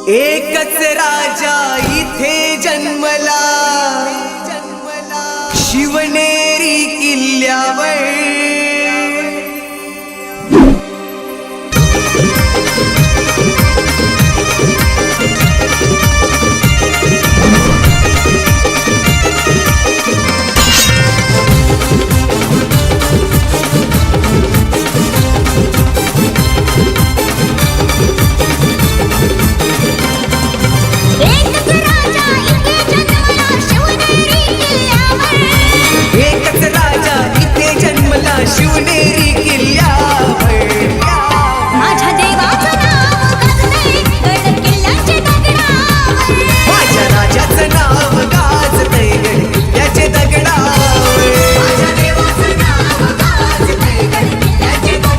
एकच राजा इथे जन्मला शिवनेरी किल्ल्यावर। शिवनेरी किल्ल्यावर माझ्या देवाचं नाव गाजतंय गड किल्ल्याचे दगडावर। माझ्या राजाचं नाव गाजतंय गड किल्ल्याचे दगडावर। माझ्या देवाचं नाव गाजतंय गड किल्ल्याचे दगडावर।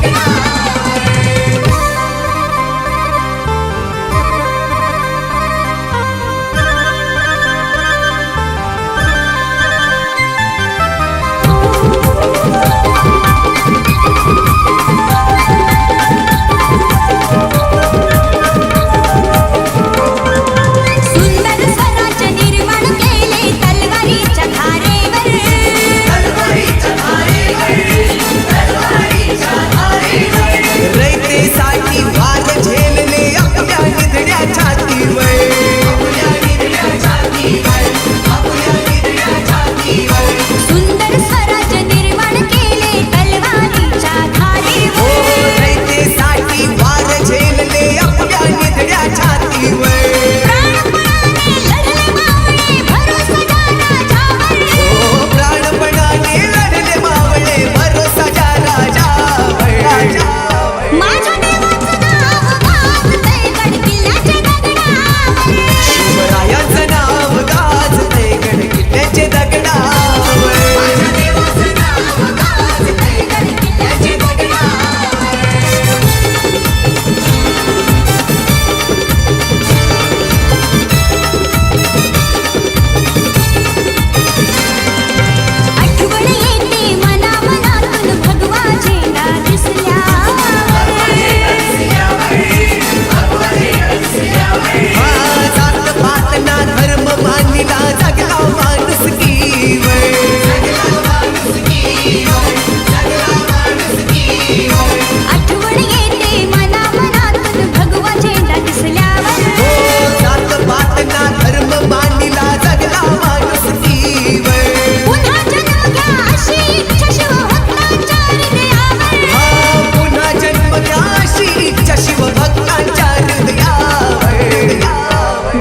शिवनेरी किल्ल्यावर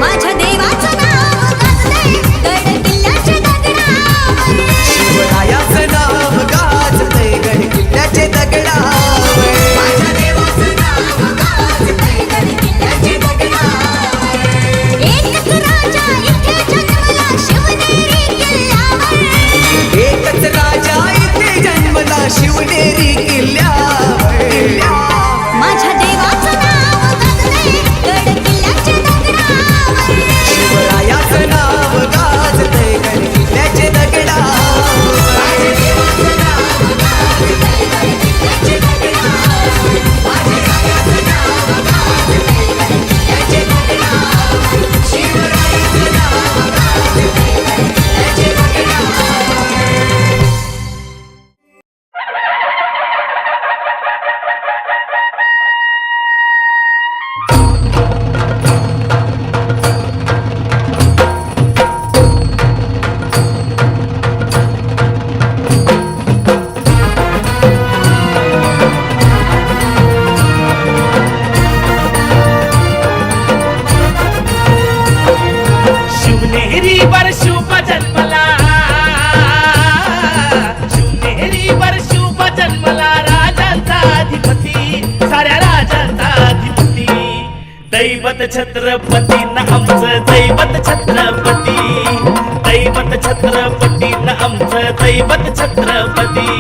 माझ्या देवाचं नाव गाजतंय गड किल्ल्याचे दगडावर। शिवरायाचं नाव गाजतंय गड किल्ल्याचे दगडावर। माझ्या देवाचं नाव गाजतंय गड किल्ल्याचे दगडावर। माझ्या राजाचं नाव गाजतंय गड किल्ल्याचे दगडावर। शिवरायाचं नाव गाजतंय गड किल्ल्याचे दगडावर। शिवनेरीवर शुभ जन्मला, शिवनेरीवर शुभ जन्मला राजांचा अधिपती, साऱ्या राजांचा अधिपती। दैवत छत्रपती न आमचं दैवत छत्रपती, दैवत छत्रपती न आमचं दैवत छत्रपती।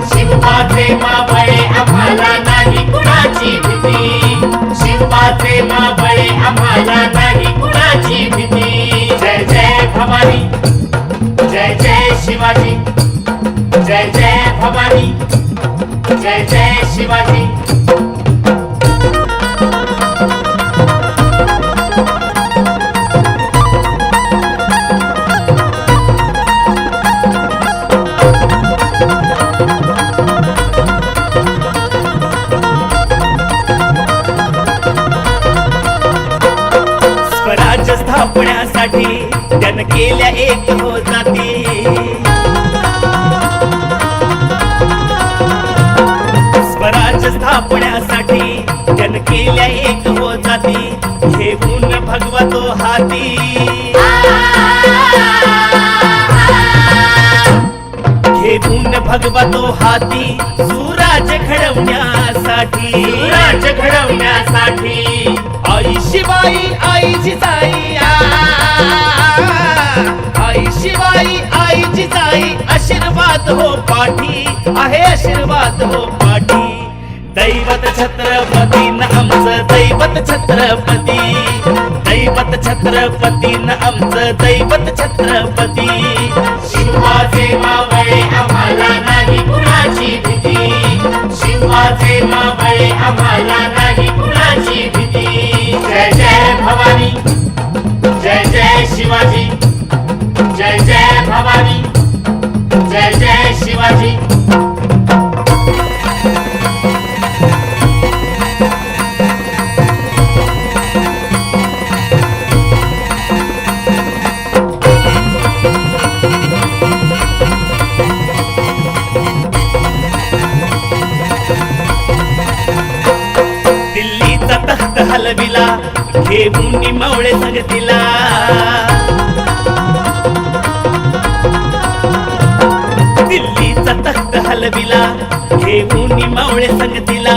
शिवबाचे मावळे आम्हाला नाही कुणाची भीती, शिवबाचे मावळे आम्हाला नाही कुणाची भीती। जय जय भवानी, जय जय शिवाजी, जय जय भवानी, जय जय शिवाजी। कापण्यासाठी जन केल्या एक हो जाती घेऊन भगवा तो हाती घेऊन भगवा तो हाती सुराज घडवण्यासाठी सुराज घडवण्यासाठी आई शिवाई आई जिजाई आई शिवाई आई जिजाई आशीर्वाद हो पाठी आहे आशीर्वाद हो पाठी दैवत छत्रपती न आमचं दैवत छत्रपती दैवत छत्रपती न आमचं दैवत छत्रपती शिवाचे मावळे आम्हाला नाही कुणाची भीती शिवाचे मावळे आम्हाला नाही कुणाची भीती जय जय भवानी जय जय शिवाजी जय जय भवानी जय जय शिवाजी दिल्लीचा तख्त हलविला घेऊन मावळे संगतीला दिल्लीचा तख्त हलविला घेऊन मावळे संगतीला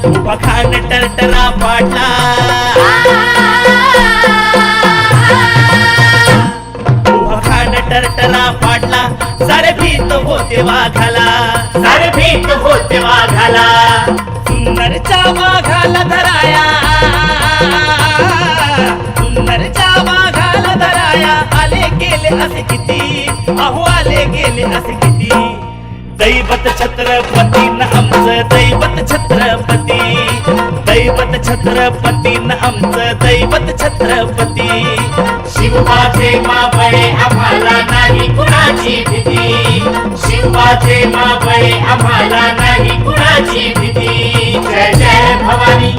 उभा खान टरटरा पाडला उभा खान टरटरा पाडला सारे भीत होते वाघाला सारे भीत होते वाघाला सुंदरच्या वाघाला धराया सुंदरच्या वाघाला धराया आले गेले असे किती अहो आले गेले असे किती दैवत छत्रपती न आमचं दैवत छत्रपती दैवत छत्रपती न आमचं दैवत छत्रपती शिवाचे मावळे आम्हाला नाही कुणाची भीती शिवाचे मावळे आम्हाला नाही कुणाची भीती जय जय भवानी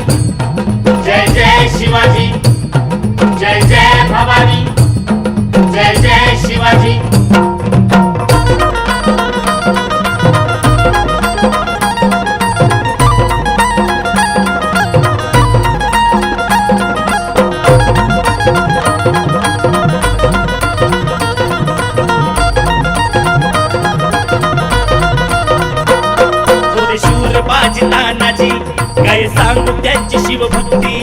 जय जय शिवाजी जय जय भवानी जय जय शिवाजी शूर बाजी तानाजी काय सांगू त्यांची शिवभक्ती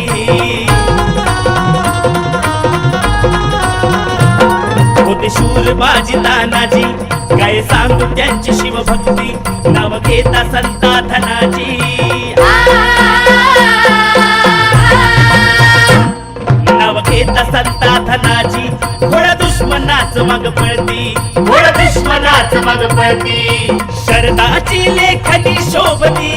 होते शूर बाजी तानाजी काय सांगू त्यांची शिवभक्ती नाव घेता संता धनाजी नाव घेता संता धनाजी थोड्या दुश्मनाच मग पळती घोड दुश्मनाच मग पळती शरदाची लेखनी शोभती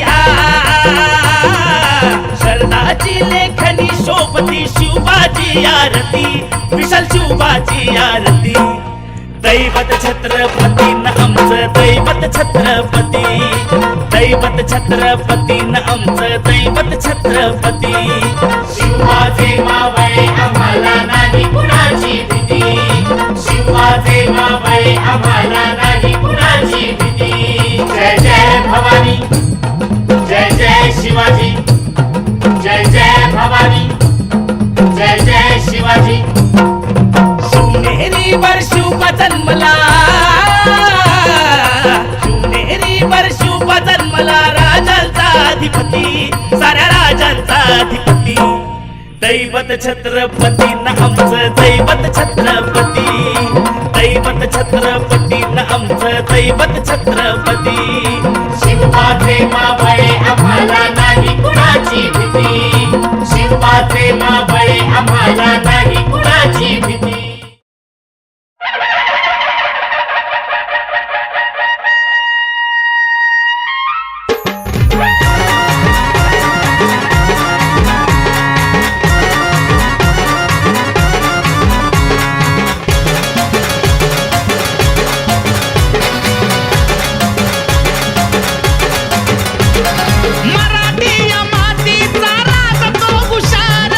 शरदाची लेखनी शोभती शिवबाची आरती विशाल शिवबाची आरती दैवत छत्रपती न आमचं दैवत छत्रपती दैवत छत्रपती न आमचं दैवत छत्रपती शिवाचे मावळे आम्हाला नाही कुणाची भीती शिवाचे मावळे आम्हाला नाही कुणाची भीती जय जय भवानी जय जय शिवाजी जय जय भवानी जय जय शिवाजी शिवनेरीवर शिवबा जन्मला शिवनेरीवर शिवबा जन्मला राजांचा अधिपती साऱ्या राजांचा अधिपती दैवत छत्रपती न आमचं दैवत छत्रपती दैवत छत्रपती न आमचं दैवत छत्रपती शिवाचे मावळे आम्हाला नाही कुणाची भीती शिवाचे मावळे आम्हाला नाही कुणाची भीती मराठी या मातीचा राज तो हुशार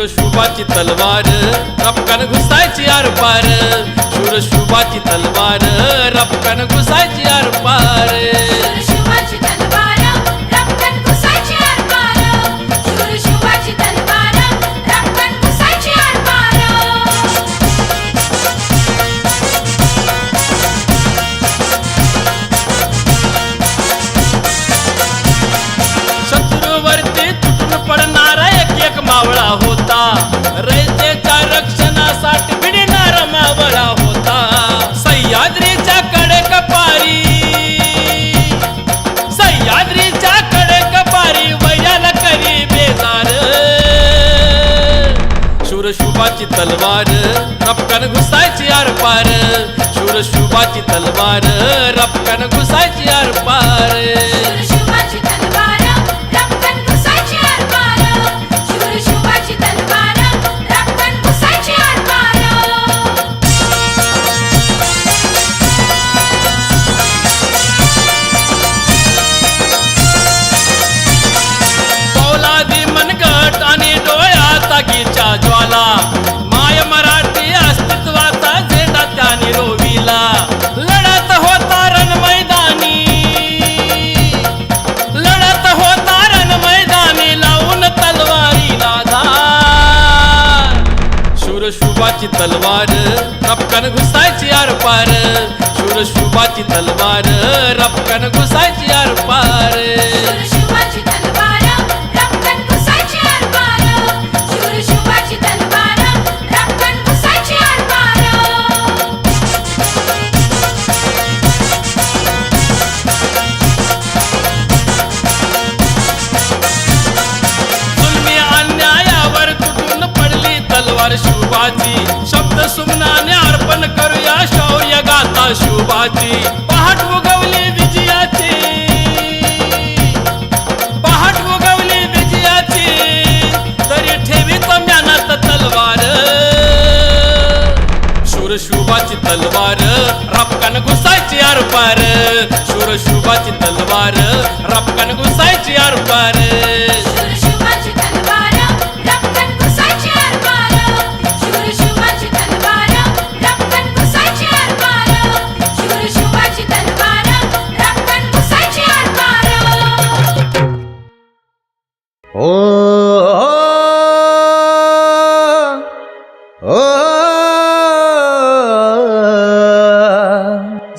शूरशुभाची तलवार रपकन घुसायची आरपार शूरशुभाची तलवार रपकन घुसायची आरपार शूरशुभाची तलवार रपकन घुसायची आरपार शूरशुभाची तलवार रपकन घुसायची आरपार शत्रूवरती तुटून पडणारा एक मावळा होता रयतेच्या रक्षणासाठी भिडणारा मावळा होता सह्याद्रीच्या कडे कपारी वयाला करी बेजार शूरशुभाची तलवार रपकन घुसायची आरपार शूरशुभाची तलवार रपकन घुसायची आरपार शूरशुभाची तलवार रपकन घुसायची आरपार शूरशुभाची तलवार रपकन घुसायची आरपार पौलादी मनगट आणि डोळ्यात आगीच्या ज्वाला माय मराठी अस्तित्वाचा झेंडा त्याने रोविला लढत होता रण मैदानी लावून तलवारीला धार शूरशुभाची तलवार रपकन घुसायची आरपार शूरशुभाची तलवार रपकन घुसायची आरपार शूरशुभाची तलवार रपकन घुसायची आरपार शूरशुभाची तलवार रपकन घुसायची आरपार जुलमी अन्यायावर तुटून पडली तलवार शुभाची शब्द सुमनाने अर्पण करूया शौर्य गाथा शुभाची पहाट उगवली विजयाची तरी ठेवीत म्यानात तलवार शूरशुभाची तलवार रपकन घुसायची आरपार शूरशुभाची तलवार रपकन घुसायची आरपार शूरशुभाची तलवार रपकन घुसायची आरपार शूरशुभाची तलवार रपकन घुसायची आरपार शूरशुभाची तलवार रपकन घुसायची आरपार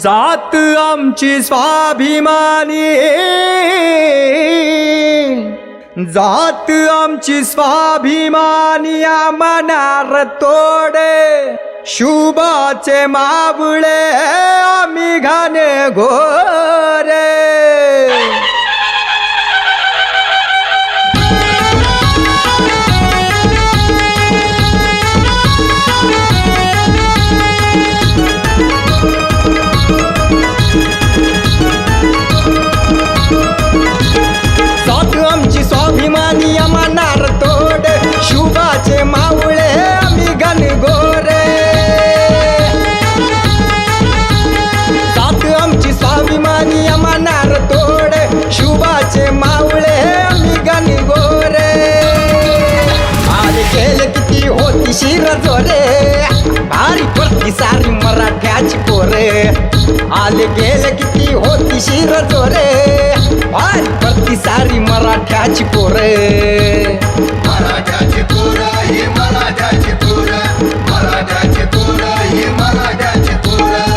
जात आमची स्वाभिमानी जात आमची स्वाभिमानी मनार तोडे शुभाचे मावळे आम्ही घाणे घोरे आमची स्वाभिमानी मनार तोड शुभाचे मावळे आम्ही घनघोरे साथ आमची स्वाभिमानी मनार तोड शुभाचे मावळे आम्ही घनघोरे आले गेले किती होती शिर जोरे भारी पडती सारी मराठ्याची पोरे आले गेले किती होती शिर जोरे भारी पडती सारी मराठ्याची पोरे मराठ्याची पोरं ही मराठ्याची पोरं मराठ्याची पोरं ही मराठ्याची पोरं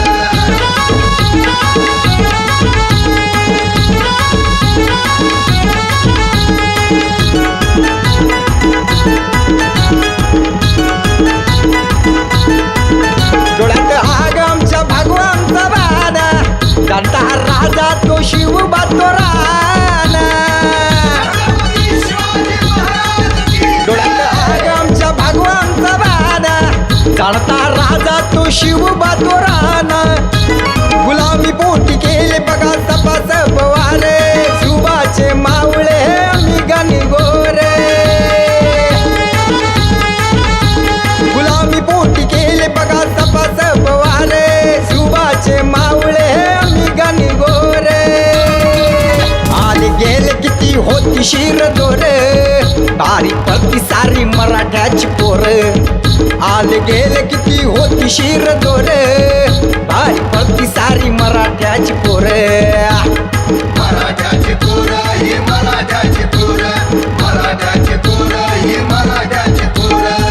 डोळ्यात आग आमच्या भगवानचा बाणा जाणता राजा तो शिव तो राणा डोळ्यात आग आमच्या भगवानचा बाणा जाणता राजा तो शिव तो राणा गुलामी पोटी केले बघा सपास पवारे शिवाचे मावळे आम्ही घनघोरे गुलामी पोटी केले बघा सपास पवारे शिवाचे मावळे आम्ही घनघोरे आले गेले किती होती शिर जोरे तारी पलती सारी मराठ्याची पोर आले गेले किती होती शिर जोर तारी पलती सारी मराठ्याची पोर मराठ्याची पोरं ही मराठ्याची पोरं मराठ्याची पोरं ही मराठ्याची पोरं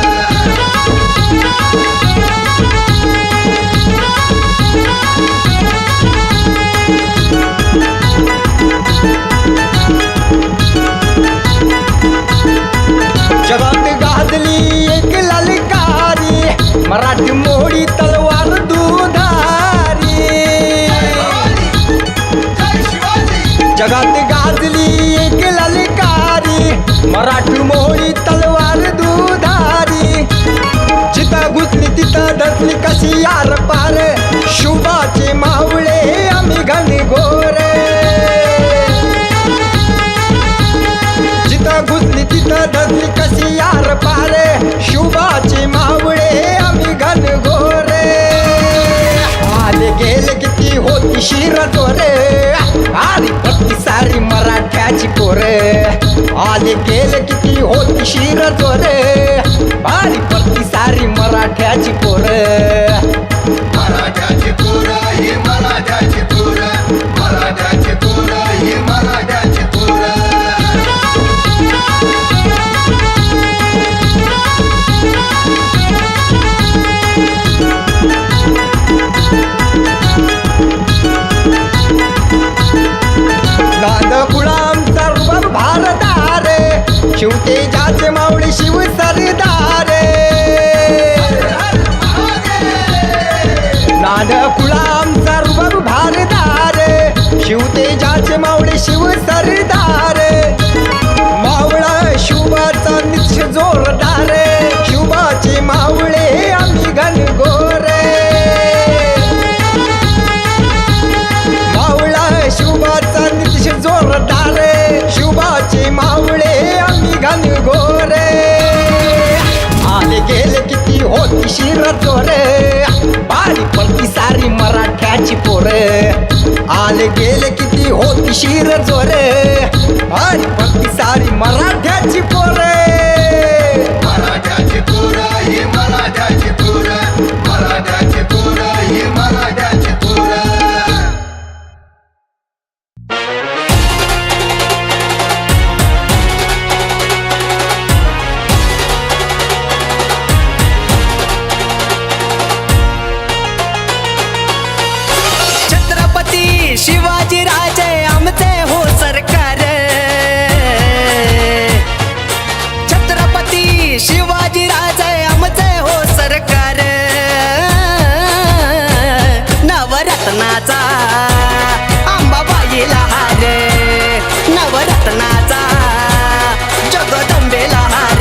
जगात गाजली एक ललकारी मराठी मोडी तलवार दुधारी जय शिवाजी जगात गाजली एक ललकारी मराठी मोडी तलवार दुधारी जिथं घुसली तिथं धसली कशी यार पार शुभाचे मावळे आम्ही घनघोर जिथं घुसली तिथं धसली कशी यार पार शुभाचे मावळे आम्ही घनघोर आले गेले किती होती शिर जोरे आली पत्ती सारी मराठ्याची पोरे आले गेले किती होती शिर जोरे आली पत्ती सारी मराठ्याची पोरे मराठ्याची पोरं ही मराठ्याची पोरं मराठ्याची पोरं ही मराठ्याची पोरं नाद गुलाम सर्व भारतार शिवतेजाचे मावळे शिव सरदार नाद गुलाम सर्व भारतार शिवतेजाचे मावळे शिव सरदार मावळा शिवाचा निश जोरदार शिवाचे मावळे आम्ही घनघोर मावळा शिवाचा निश जोरदार शिवाचे मावळे आम्ही घनघोर आले गेले किती होती शिर जोरे बारी पलती सारी मराठ्याची पोरे आले गेले किती होती शिर जोरे बारी पलती सारी मराठ्याची पोरे मराठ्याची पोरं ही मराठ्याची पोरं मराठ्याची पोरं ही मराठ्याची पोरं छत्रपती शिवाजी राजे आमचे हो सरकार छत्रपती शिवाजी राजे आमचे हो सरकार नवरत्नाचा अंबाबाईला हार नवरत्नाचा जगदंबेला हार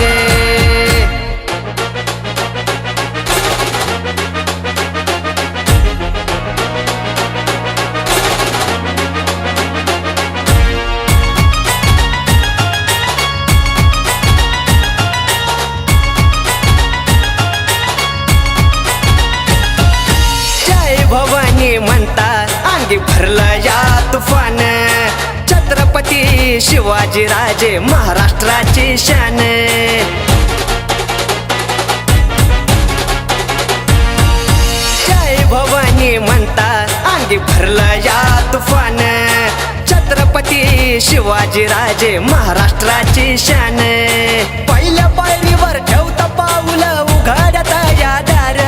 जय भवानी म्हणता अंगी भरलं या तुफान छत्रपती शिवाजी राजे महाराष्ट्राची शान जय भवानी म्हणता अंगी भरलं या तुफान छत्रपती शिवाजी राजे महाराष्ट्राची शान पहिल्या पायरीवर ठेवता पाऊल उघडत या दार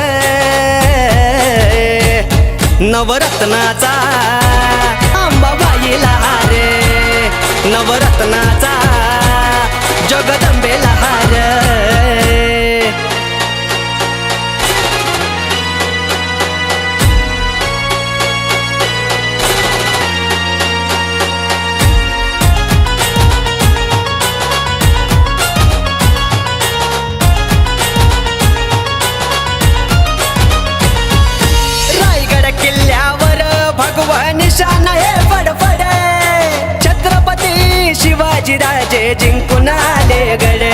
नवरत्नाचा अंबाबाईला हार नवरत्नाचा जगदंबेला हार रायगड किल्ल्यावर भगवान निशाण हे फडफड छत्रपती शिवाजी राजे जिंकून आले गडे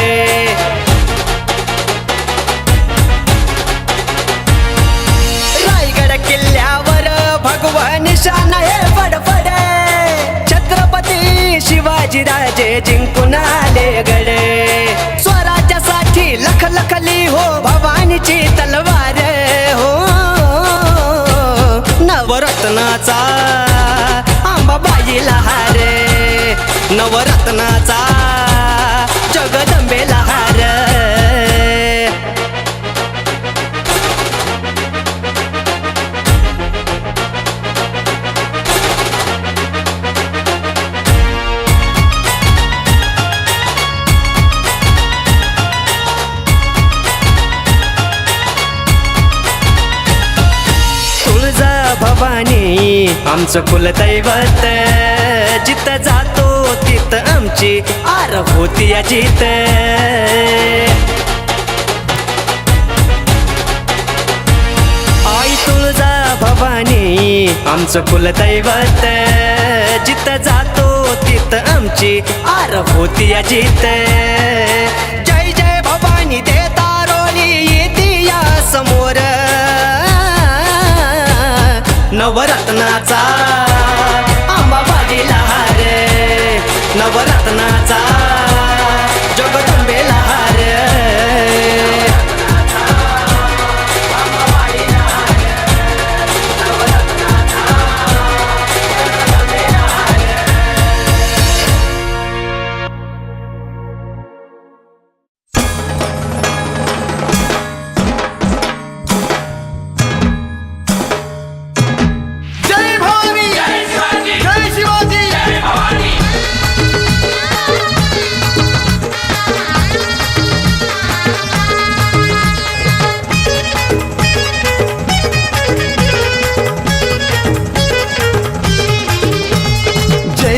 रायगड किल्ल्यावर भगवान निशाण हे फडफड छत्रपती शिवाजी राजे जिंकून आले गडे नवरत्नाचा अंबाबाईला हार, नवरत्नाचा जगदंबेला हार. भवानी आमचं कुलदैवत, जिथं जातो तिथं आमची आरव होती जित. आई तुळजा भवानी आमचं कुलदैवत, जिथं जातो तिथं आमची आरव होती जित. जय जय भवानी दे तारोली येते या समोर, नवरत्नाचा अंबाबाईला हार, नवरत्नाचा जगदंबेला हार.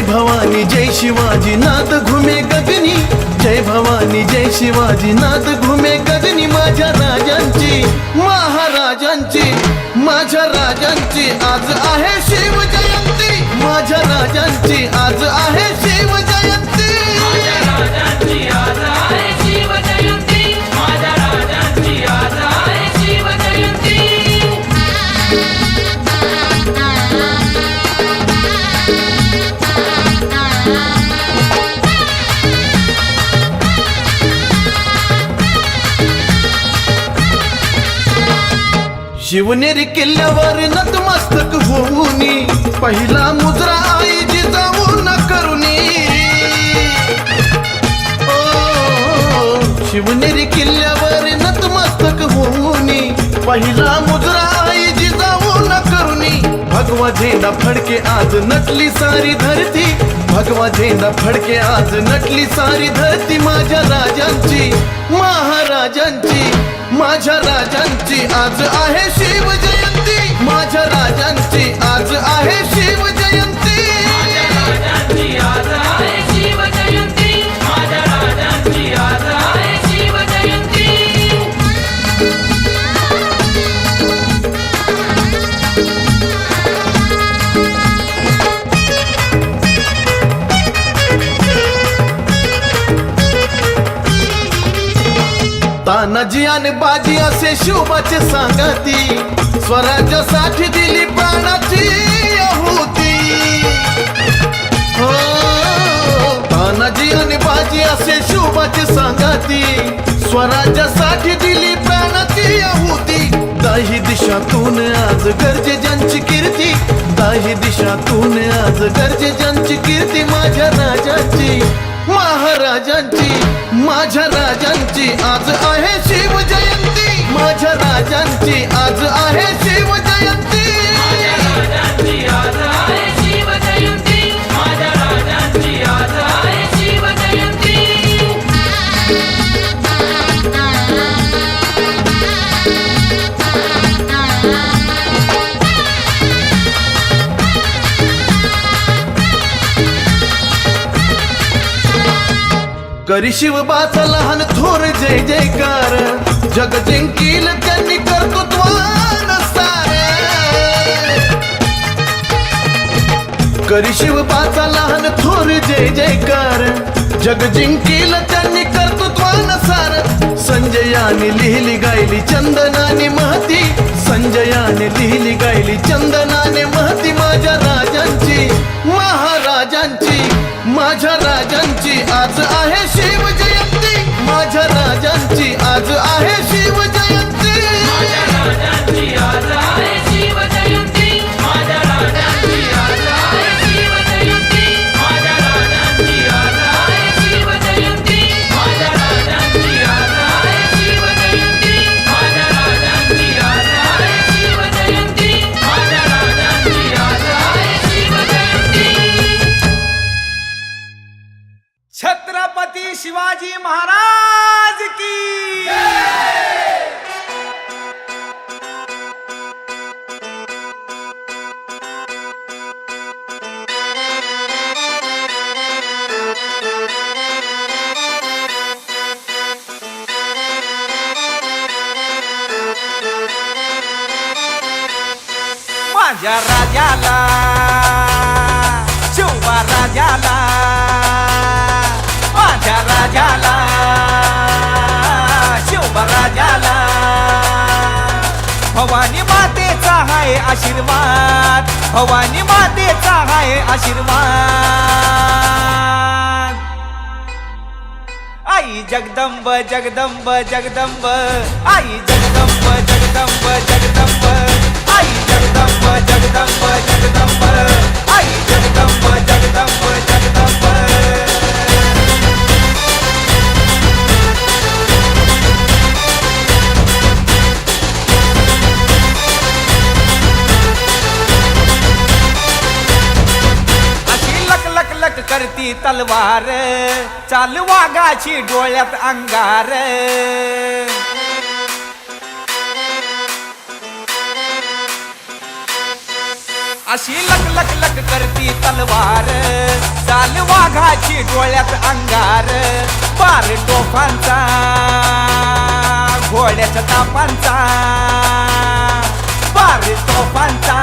भवानी जय शिवाजी नाद घुमे गगनी, जय भवानी जय शिवाजी नाद घुमे गगनी. माझ्या राजांची महाराजांची माझ्या राजांची आज आहे शिव जयंती, माझ्या राजांची आज आहे शिव जयंती. माझ्या राजांची आज आहे शिव जयंती, माझ्या राजांची आज आहे शिव जयंती. शिवनेरी किल्ल्यावर नतमस्तक होऊनी, पहिला मुजरा आई जिजाऊ न करुनी. ओ शिवनेरी किल्ल्यावर नतमस्तक होऊनी, पहिला मुजरा आई जिजाऊ न करुनी. भगवा झेंडा फडके आज नटली सारी धरती, भगवा झेंडा फडके आज नटली सारी धरती. माझ्या राजांची महाराजांची माझ्या राजांची आज आहे शिव जयंती, माझ्या राजांची आज आहे शिव जयंती. माझ्या राजांची आज आहे शिव जयंती, माझ्या राजांची आज आहे शिव जयंती. तानाजी आणि बाजी असे शिवबाचे सांगती, स्वराज्यासाठी दिली प्राणाची आहुती. हो तानाजी आणि बाजी असे शिवबाचे सांगती, स्वराज्यासाठी दिली प्राणाची आहुती. दाही दिशातून आज गरजे ज्यांची कीर्ती, दाही दिशातून आज गरजे ज्यांची कीर्ती. माझ्या राजांची महाराजांची माझ्या राजांची आज आहे शिव जयंती, माझ्या राजांची आज आहे शिव जयंती. माझ्या राजांची आज आहे शिव जयंती, माझ्या राजांची आज आहे शिव जयंती. करी शिवबाचा लहान थोर जय जयकार, जग जिंकील त्यांनी कर्तृत्वान सारे. करी शिवबाचा लहान थोर जय जयकार, जग जिंकील त्यांनी कर्तृत्वान सार. संजयाने लिहिली गायली चंदनाने महती, संजयाने लिहिली गायली चंदनाने महती. माझ्या राजांची महाराजांची माझ्या राजांची आज आहे शिव जयंती, माझ्या राजांची आज आहे शिव जयंती. माझ्या राजांची आज आहे शिव जयंती, माझ्या माझ्या राजाला शिवबा राजाला माझ्या राजाला शिवबा राजाला भवानी मातेचा हाय आशीर्वाद भवानी मातेचा हाय आशीर्वाद आई जगदंब जगदंब जगदंब आई जगदंब जगदंब जगदंब आई जगदंब जगदंब जगदंब आई जगदंब जगदंब जगदंब लक करती तलवार चाल वाघाची डोळ्यात अंगार अशी लक लक लक करती तलवार चाल वाघाची डोळ्यात अंगार बार टोफांचा घोड्याच्या तापांचा बार टोफांचा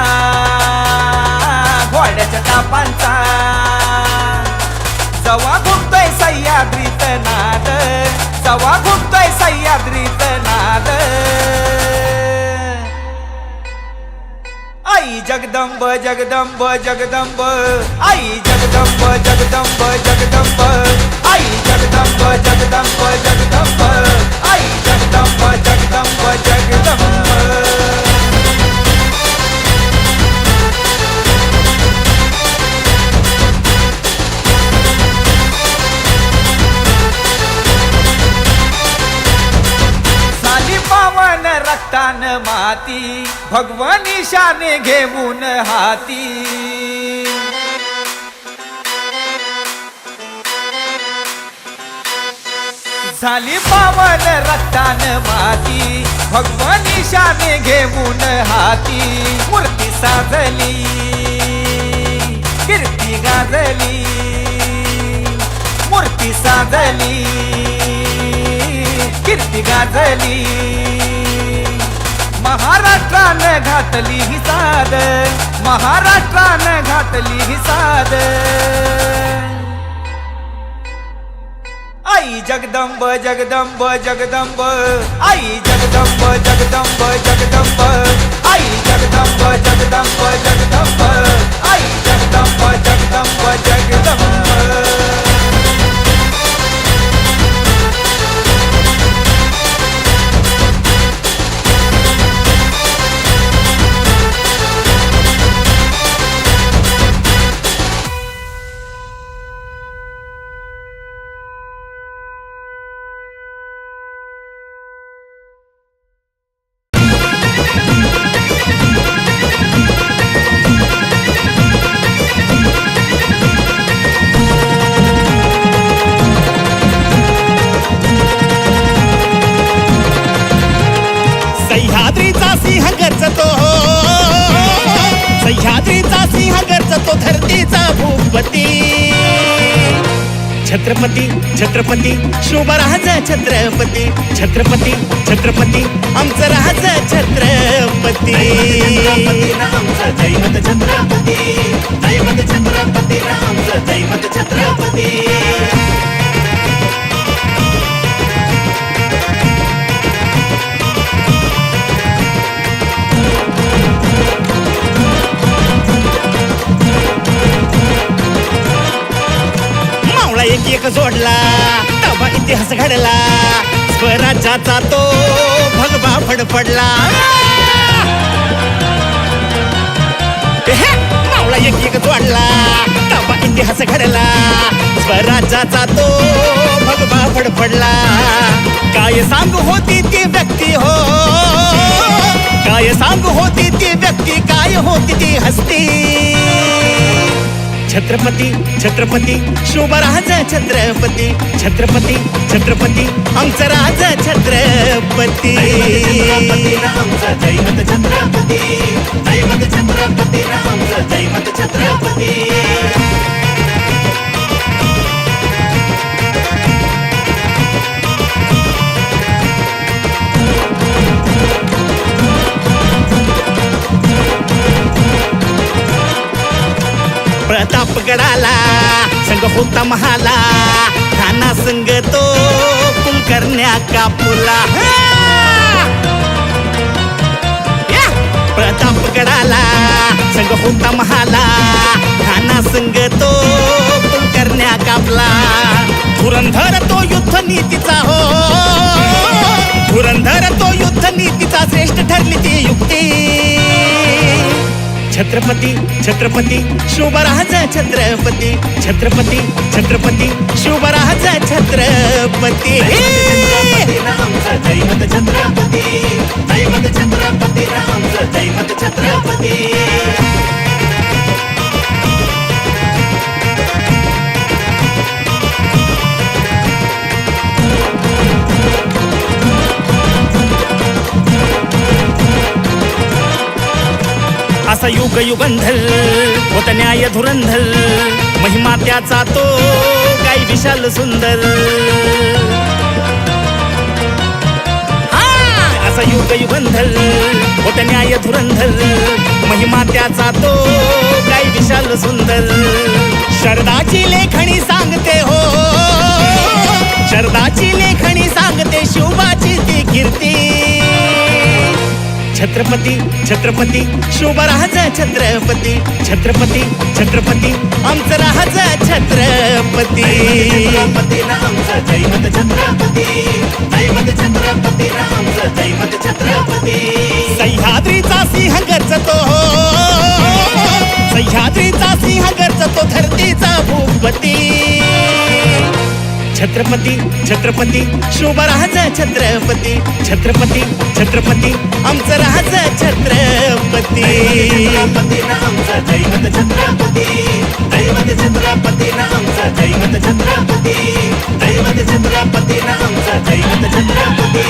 घोड्याच्या तापांचा जवा घुमतोय सह्याद्रीत नाद जवा घुमतोय सह्याद्रीत नाद आई जगदंब जगदंब जगदंब आई जगदंब जगदंब जगदंब आई जगदंब जगदंब जगदंब आई जगदंब जगदंब जगदंब पावन रक्तान माती भगवानी शाने घेऊन हाती झाली पावन रक्तान माती भगवानी शाने घेऊन हाती मूर्ती साजली कीर्ती गाजली मूर्ती साजली कीर्ती गाजली महाराष्ट्रानं घातली ही साद महाराष्ट्रानं घातली ही साद आई जगदंब जगदंब जगदंब आई जगदंब जगदंब जगदंब आई जगदंब जगदंब जगदंब आई जगदंब जगदंब जगदंब सह्याद्रीचा सिंह गरजतो सह्याद्रीचा सिंह गरजतो धरतीचा भूपती छत्रपती छत्रपती शोभराज छत्रपती छत्रपती छत्रपती आमचं राज छत्रपती आमचं दैवत छत्रपती दैवत छत्रपती आमचं दैवत छत्रपती एक एक जोडला तवा इतिहास घडला स्वराज्याचा तो भगवा फडफडला मावळा एक एक जोडला तवा इतिहास घडला स्वराज्याचा तो भगवा फडफडला काय सांगू होती ती व्यक्ती हो काय सांगू होती ती व्यक्ती काय होती ती हस्ती छत्रपती छत्रपती शोभराज छत्रपती छत्रपती छत्रपती आमचं राज छत्रपती आमचं दैवत छत्रपती दैवत छत्रपती आमचं दैवत छत्रपती संग होता महाला खाना संग तो कुलकर्ण्या कापुला प्रतापगडाला संग होता महाला खाना संग तो कुलकर्ण्या कापला धुरंधर तो युद्ध नीतीचा हो धुरंधर तो युद्ध नीतीचा श्रेष्ठ ठरली ती युक्ती छत्रपती छत्रपती शुभराज छत्रपती छत्रपती छत्रपती शुभराज छत्रपती जयमत छत्रपती जयमत छत्रपती रामचं जयमत छत्रपती असा युग युगंधर होत न्याय धुरंधर महिमा त्याचा तो काही विशाल सुंदर असा युग युगंधर होत न्याय धुरंधर महिमा त्याचा तो काही विशाल सुंदर शरदाची लेखणी सांगते हो शरदाची लेखणी सांगते शिवबाची ती कीर्ती छत्रपती छत्रपती शुभराज छत्रपती छत्रपती छत्रपती आमचं राज छत्रपती आमचं जयमत छत्रपती जयमत छत्रपती आमचं जयमत छत्रपती सह्याद्रीचा सिंह गरजतो सह्याद्रीचा सिंह गरजतो धरतीचा भूपती छत्रपती छत्रपती शुभराज छत्रपती छत्रपती छत्रपती आमचं राज छत्रपती आमचं जयमत छत्रपती जयमत छत्रपती आमचं जयमत छत्रपती जयमत छत्रपती आमचं जयमत छत्रपती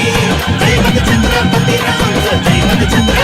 जयमत छत्रपती आमचं जयमत छत्रपती